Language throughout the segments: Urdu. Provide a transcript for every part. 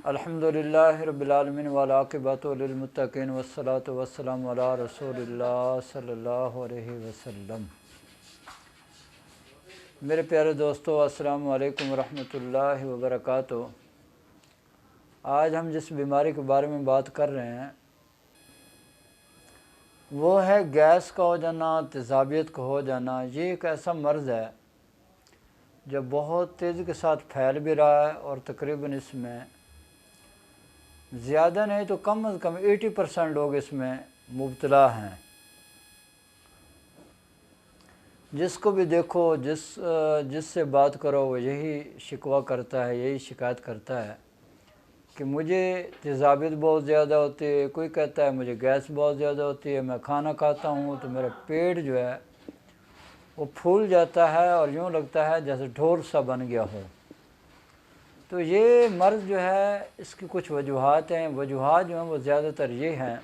الحمدللہ رب العالمین والعاقبۃ للمتقین والصلاۃ والسلام علی رسول اللہ صلی اللہ علیہ وسلم۔ میرے پیارے دوستو، السلام علیکم ورحمۃ اللہ وبرکاتہ۔ آج ہم جس بیماری کے بارے میں بات کر رہے ہیں وہ ہے گیس کا ہو جانا، تیزابیت کا ہو جانا۔ یہ ایک ایسا مرض ہے جو بہت تیزی کے ساتھ پھیل بھی رہا ہے اور تقریباً اس میں زیادہ نہیں تو کم از کم 80% لوگ اس میں مبتلا ہیں۔ جس کو بھی دیکھو، جس سے بات کرو، وہ یہی شکوہ کرتا ہے، یہی شکایت کرتا ہے کہ مجھے تیزابیت بہت زیادہ ہوتی ہے۔ کوئی کہتا ہے مجھے گیس بہت زیادہ ہوتی ہے، میں کھانا کھاتا ہوں تو میرا پیٹ جو ہے وہ پھول جاتا ہے اور یوں لگتا ہے جیسے ڈھول سا بن گیا ہو۔ تو یہ مرض جو ہے، اس کی کچھ وجوہات ہیں۔ وجوہات جو ہیں وہ زیادہ تر یہ ہیں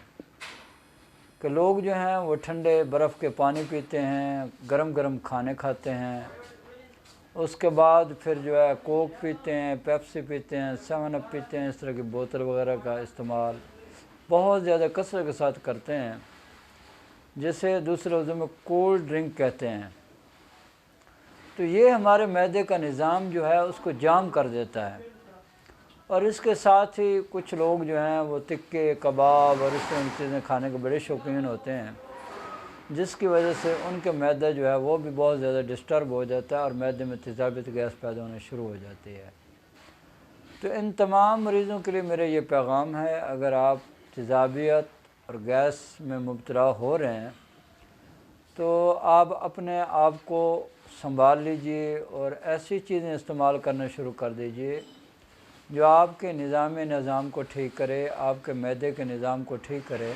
کہ لوگ جو ہیں وہ ٹھنڈے برف کے پانی پیتے ہیں، گرم گرم کھانے کھاتے ہیں، اس کے بعد پھر جو ہے کوک پیتے ہیں، پیپسی پیتے ہیں، 7 اپ پیتے ہیں۔ اس طرح کی بوتل وغیرہ کا استعمال بہت زیادہ کثرت کے ساتھ کرتے ہیں، جسے دوسرے لفظوں میں کولڈ ڈرنک کہتے ہیں۔ تو یہ ہمارے معدے کا نظام جو ہے اس کو جام کر دیتا ہے، اور اس کے ساتھ ہی کچھ لوگ جو ہیں وہ تکے، کباب اور اس طرح کی چیزیں کھانے کے بڑے شوقین ہوتے ہیں، جس کی وجہ سے ان کے معدہ جو ہے وہ بھی بہت زیادہ ڈسٹرب ہو جاتا ہے اور معدے میں تیزابیت گیس پیدا ہونا شروع ہو جاتی ہے۔ تو ان تمام مریضوں کے لیے میرا یہ پیغام ہے، اگر آپ تیزابیت اور گیس میں مبتلا ہو رہے ہیں تو آپ اپنے آپ کو سنبھال لیجئے اور ایسی چیزیں استعمال کرنا شروع کر دیجئے جو آپ کے نظام کو ٹھیک کرے، آپ کے معدے کے نظام کو ٹھیک کرے۔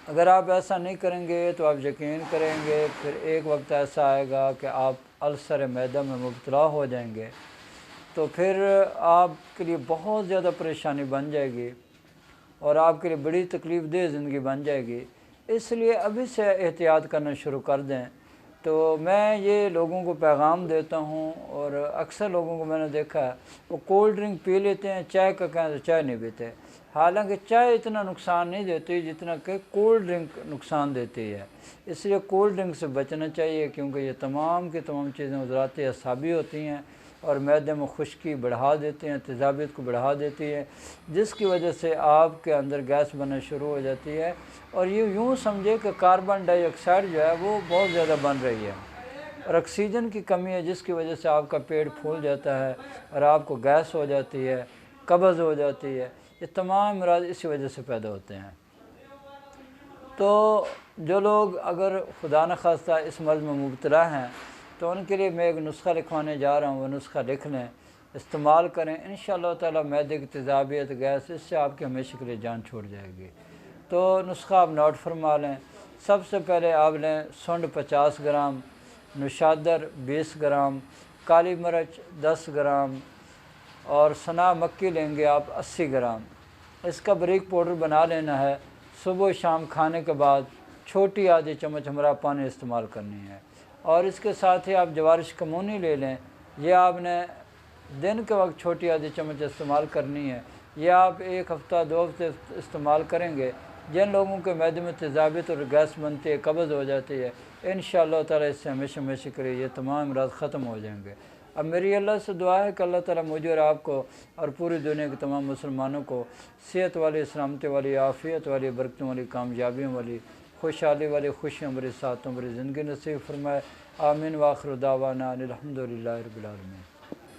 اگر آپ ایسا نہیں کریں گے تو آپ یقین کریں گے پھر ایک وقت ایسا آئے گا کہ آپ السر معدہ میں مبتلا ہو جائیں گے، تو پھر آپ کے لیے بہت زیادہ پریشانی بن جائے گی اور آپ کے لیے بڑی تکلیف دہ زندگی بن جائے گی۔ اس لیے ابھی سے احتیاط کرنا شروع کر دیں۔ تو میں یہ لوگوں کو پیغام دیتا ہوں، اور اکثر لوگوں کو میں نے دیکھا ہے وہ کولڈ ڈرنک پی لیتے ہیں، چائے کا کہیں تو چائے نہیں پیتے، حالانکہ چائے اتنا نقصان نہیں دیتی جتنا کہ کولڈ ڈرنک نقصان دیتی ہے۔ اس لیے کولڈ ڈرنک سے بچنا چاہیے، کیونکہ یہ تمام کی تمام چیزیں عضلات اعصابی ہوتی ہیں اور معدے میں خشکی بڑھا دیتے ہیں، تیزابیت کو بڑھا دیتی ہے، جس کی وجہ سے آپ کے اندر گیس بننا شروع ہو جاتی ہے، اور یہ یوں سمجھے کہ کاربن ڈائی آکسائڈ جو ہے وہ بہت زیادہ بن رہی ہے اور آکسیجن کی کمی ہے، جس کی وجہ سے آپ کا پیٹ پھول جاتا ہے اور آپ کو گیس ہو جاتی ہے، قبض ہو جاتی ہے۔ یہ تمام امراض اسی وجہ سے پیدا ہوتے ہیں۔ تو جو لوگ اگر خدا نخواستہ اس مرض میں مبتلا ہیں تو ان کے لیے میں ایک نسخہ لکھوانے جا رہا ہوں، وہ نسخہ لکھ لیں، استعمال کریں، انشاءاللہ تعالی معدے کی تیزابیت گیس اس سے آپ کی ہمیشہ کے لیے جان چھوڑ جائے گی۔ تو نسخہ آپ نوٹ فرما لیں۔ سب سے پہلے آپ لیں سونڈ 50 گرام، نشادر 20 گرام، کالی مرچ 10 گرام اور سنا مکی لیں گے آپ 80 گرام۔ اس کا باریک پاؤڈر بنا لینا ہے۔ صبح شام کھانے کے بعد چھوٹی آدھی چمچ ہمارا پانی استعمال کرنی ہے، اور اس کے ساتھ ہی آپ جوارش کمونی لے لیں۔ یہ آپ نے دن کے وقت چھوٹی آدھی چمچ استعمال کرنی ہے۔ یہ آپ 1 ہفتہ 2 ہفتے استعمال کریں گے۔ جن لوگوں کے معدے میں تیزابیت اور گیس بنتی ہے، قبض ہو جاتی ہے، انشاءاللہ تعالیٰ اس سے ہمیشہ کے لیے یہ تمام امراض ختم ہو جائیں گے۔ اب میری اللہ سے دعا ہے کہ اللہ تعالیٰ مجھے اور آپ کو اور پوری دنیا کے تمام مسلمانوں کو صحت والی، سلامتی والی، عافیت والی، برکتوں والی، کامیابیوں والی، خوشحالی والی، خوشیوں بھری، سعادتوں بھری زندگی نصیب فرمائے۔ آمین۔ وآخر دعوانا الحمدللہ رب العالمین۔